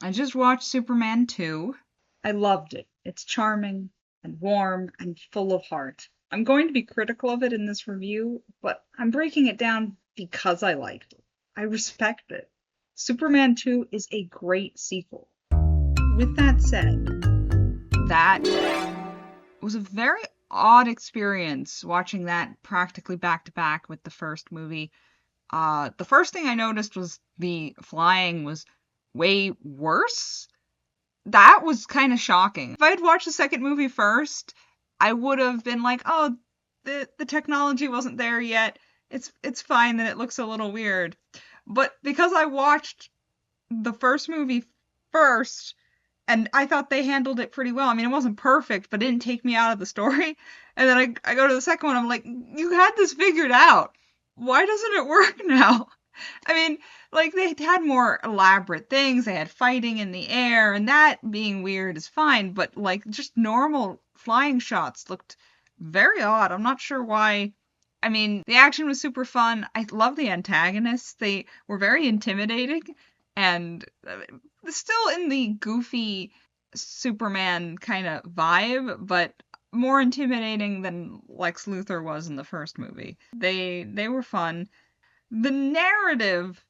I just watched Superman 2. I loved it. It's charming and warm and full of heart. I'm going to be critical of it in this review, but I'm breaking it down because I liked it. I respect it. Superman 2 is a great sequel. With that said, that was a very odd experience watching that practically back to back with the first movie. The first thing I noticed was the flying was way worse. That was kind of shocking. If I had watched the second movie first, I would have been like, "Oh, the technology wasn't there yet. It's fine that it looks a little weird." But because I watched the first movie first, and I thought they handled it pretty well. I mean, it wasn't perfect, but it didn't take me out of the story. And then I go to the second one, I'm like, "You had this figured out. Why doesn't it work now?" I mean, like they had more elaborate things. They had fighting in the air, and that being weird is fine, but like just normal flying shots looked very odd. I'm not sure why. I mean, the action was super fun. I love the antagonists. They were very intimidating and still in the goofy Superman kind of vibe, but more intimidating than Lex Luthor was in the first movie. They were fun. The narrative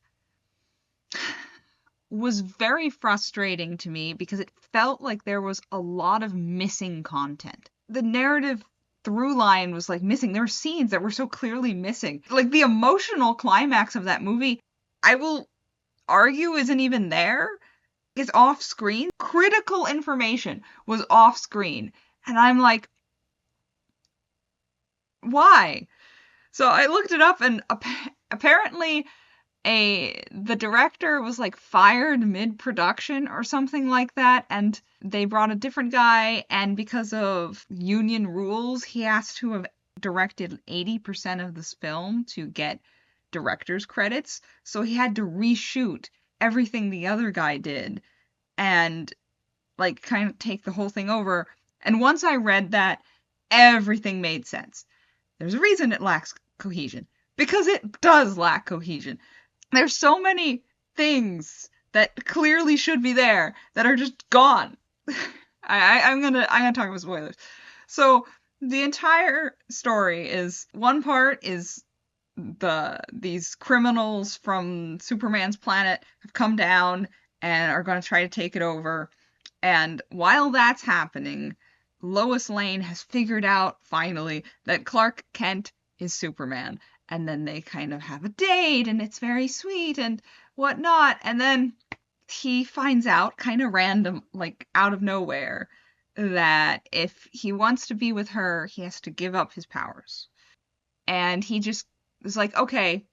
was very frustrating to me because it felt like there was a lot of missing content. The narrative through line was like missing. There were scenes that were so clearly missing. Like the emotional climax of that movie, I will argue isn't even there. It's off screen. Critical information was off screen. And I'm like, why? So I looked it up and apparently the director was like fired mid-production or something like that, and they brought a different guy, and because of union rules he has to have directed 80% of this film to get director's credits, so he had to reshoot everything the other guy did and like kind of take the whole thing over. And once I read that, everything made sense. There's a reason it lacks cohesion, because it does lack cohesion. There's so many things that clearly should be there that are just gone. I'm gonna talk about spoilers. So the entire story is one part is these criminals from Superman's planet have come down and are going to try to take it over. And while that's happening, Lois Lane has figured out finally that Clark Kent is Superman. And then they kind of have a date and it's very sweet and whatnot. And then he finds out kind of random, like out of nowhere, that if he wants to be with her, he has to give up his powers. And he just is like, okay,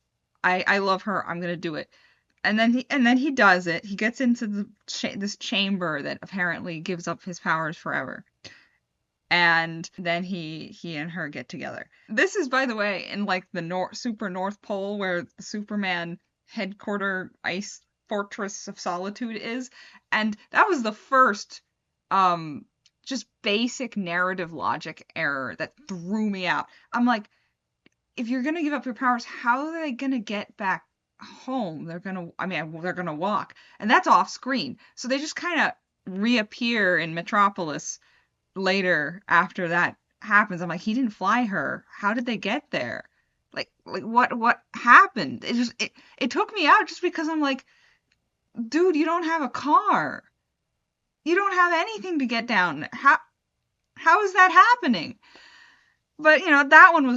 I love her, I'm gonna do it. And then he does it. He gets into this chamber that apparently gives up his powers forever. And then he and her get together. This is, by the way, in like the super North Pole where the Superman headquarter ice fortress of solitude is, and that was the first um just basic narrative logic error that threw me out. I'm like, if you're gonna give up your powers, how are they gonna get back home? I mean, they're gonna walk, and that's off screen. So they just kind of reappear in Metropolis later after that happens. I'm like, he didn't fly her. How did they get there? Like what happened? It took me out just because I'm like, dude, you don't have a car. You don't have anything to get down. How is that happening? But that one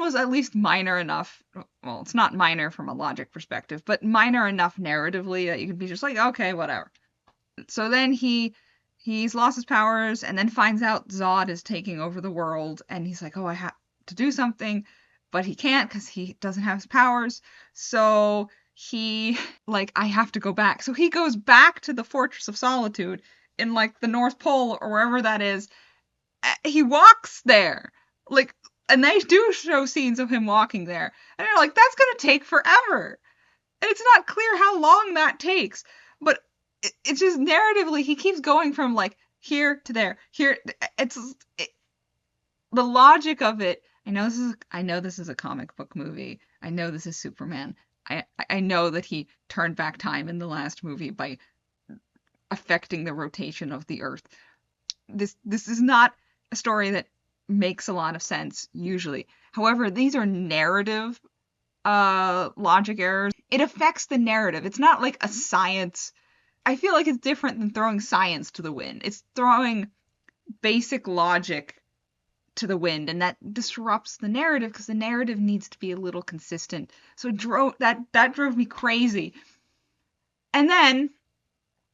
was at least minor enough. Well, it's not minor from a logic perspective, but minor enough narratively that you could be just like, okay, whatever. So then he's lost his powers and then finds out Zod is taking over the world and he's like, "Oh, I have to do something," but he can't cuz he doesn't have his powers. So he like, "I have to go back." So he goes back to the Fortress of Solitude in like the North Pole or wherever that is. He walks there. Like, and they do show scenes of him walking there. And you're like, that's going to take forever. And it's not clear how long that takes. But it's just narratively, he keeps going from like here to there, here. It's it, the logic of it. I know this is a comic book movie. I know this is Superman. I know that he turned back time in the last movie by affecting the rotation of the Earth. This is not a story that makes a lot of sense usually. However, these are narrative logic errors. It affects the narrative. It's not like a science. I feel like it's different than throwing science to the wind. It's throwing basic logic to the wind, and that disrupts the narrative because the narrative needs to be a little consistent. So that drove me crazy. And then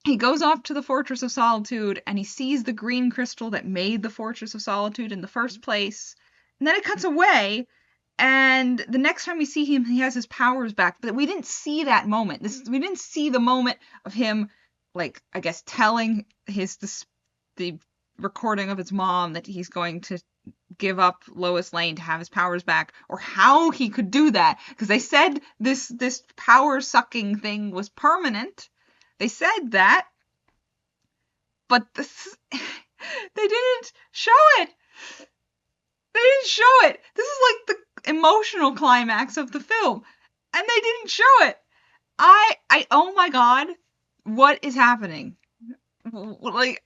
he goes off to the Fortress of Solitude and he sees the green crystal that made the Fortress of Solitude in the first place. And then it cuts away, and the next time we see him, he has his powers back. But we didn't see that moment. We didn't see the moment of him, like, I guess, telling the recording of his mom that he's going to give up Lois Lane to have his powers back, or how he could do that. Because they said this power sucking thing was permanent. They said that, but they didn't show it. They didn't show it. This is like the emotional climax of the film, and they didn't show it. Oh my god, what is happening? Like,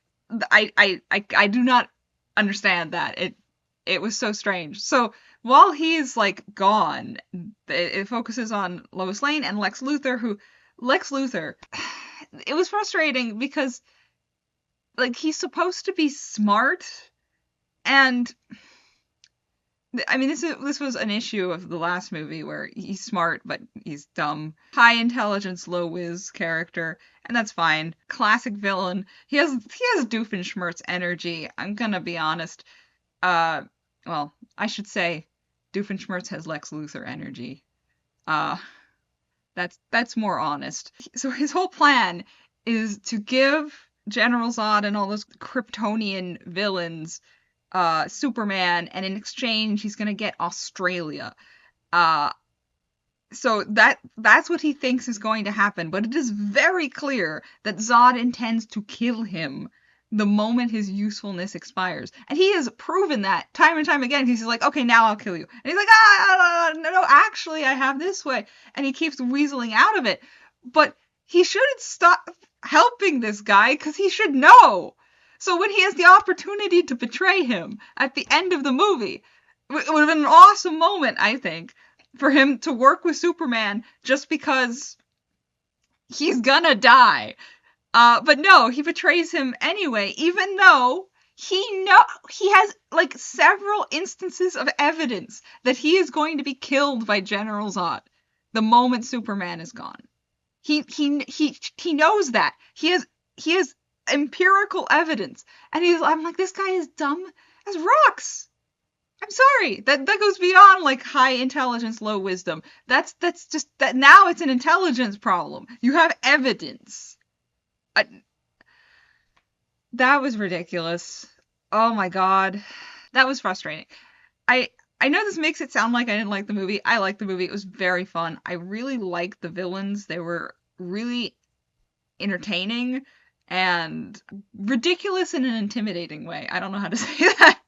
I do not understand that. It was so strange. So while he's like gone, it focuses on Lois Lane and Lex Luthor, it was frustrating because, like, he's supposed to be smart, and I mean, this was an issue of the last movie where he's smart but he's dumb. High intelligence, low whiz character, and that's fine. Classic villain. He has Doofenshmirtz energy. I'm gonna be honest. Well, I should say Doofenshmirtz has Lex Luthor energy. That's more honest. So his whole plan is to give General Zod and all those Kryptonian villains Superman, and in exchange he's gonna get Australia. So that's what he thinks is going to happen, but it is very clear that Zod intends to kill him the moment his usefulness expires. And he has proven that time and time again. He's like, okay, now I'll kill you. And he's like, no, actually, I have this way. And he keeps weaseling out of it. But he shouldn't stop helping this guy, because he should know. So when he has the opportunity to betray him at the end of the movie, it would have been an awesome moment, I think, for him to work with Superman just because he's gonna die. But no, he betrays him anyway, even though he has like several instances of evidence that he is going to be killed by General Zod the moment Superman is gone. He knows that. He has empirical evidence, and I'm like, this guy is dumb as rocks. I'm sorry. That goes beyond like high intelligence, low wisdom. That's just that now it's an intelligence problem. You have evidence. That was ridiculous. Oh my god. That was frustrating. I know this makes it sound like I didn't like the movie. I liked the movie. It was very fun. I really liked the villains. They were really entertaining and ridiculous in an intimidating way. I don't know how to say that.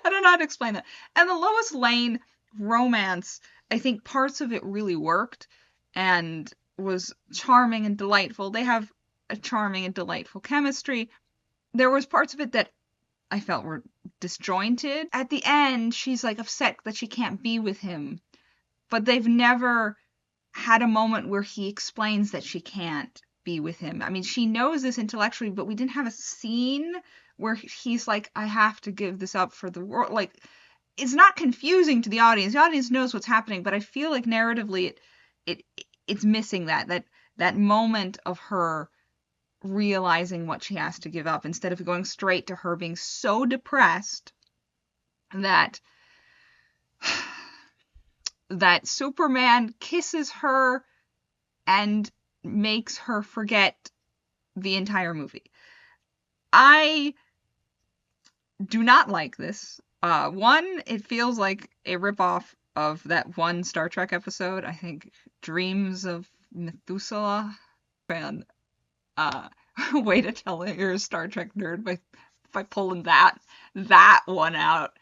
I don't know how to explain that. And the Lois Lane romance, I think parts of it really worked and was charming and delightful. They have a charming and delightful chemistry. There was parts of it that I felt were disjointed. At the end, she's like upset that she can't be with him, but they've never had a moment where he explains that she can't be with him. I mean, she knows this intellectually, but we didn't have a scene where he's like, I have to give this up for the world. Like, it's not confusing to the audience. The audience knows what's happening, but I feel like narratively it's missing that moment of her realizing what she has to give up, instead of going straight to her being so depressed that Superman kisses her and makes her forget the entire movie. I do not like this. One, it feels like a ripoff of that one Star Trek episode, I think Dreams of Methuselah. Man, way to tell that you're a Star Trek nerd by pulling that one out.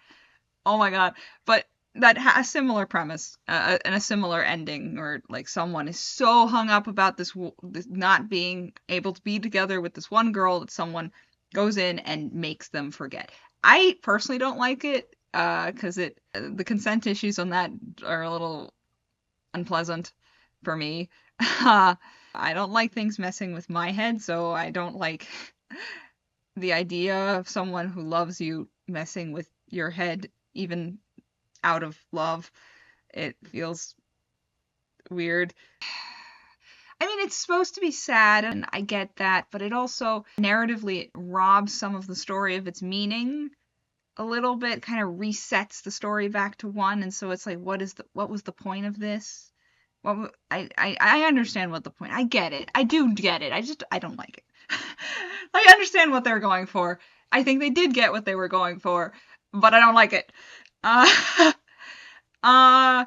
Oh my god. But that has a similar premise and a similar ending, or like someone is so hung up about this not being able to be together with this one girl that someone goes in and makes them forget. I personally don't like it because the consent issues on that are a little unpleasant for me. I don't like things messing with my head, so I don't like the idea of someone who loves you messing with your head, even out of love. It feels weird. I mean, it's supposed to be sad, and I get that, but it also narratively robs some of the story of its meaning a little bit, kind of resets the story back to one, and so it's like, what was the point of this? I understand what the point. I get it. I do get it. I don't like it. I understand what they're going for. I think they did get what they were going for, but I don't like it. Uh, uh,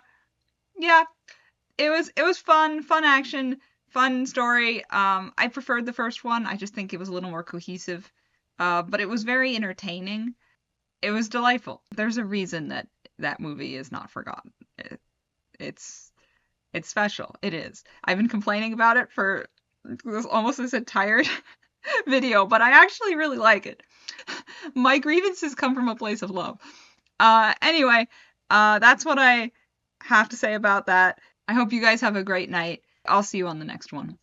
yeah, it was fun action, fun story. I preferred the first one. I just think it was a little more cohesive. But it was very entertaining. It was delightful. There's a reason that that movie is not forgotten. It's it's special. It is. I've been complaining about it for almost this entire video, but I actually really like it. My grievances come from a place of love. Anyway, that's what I have to say about that. I hope you guys have a great night. I'll see you on the next one.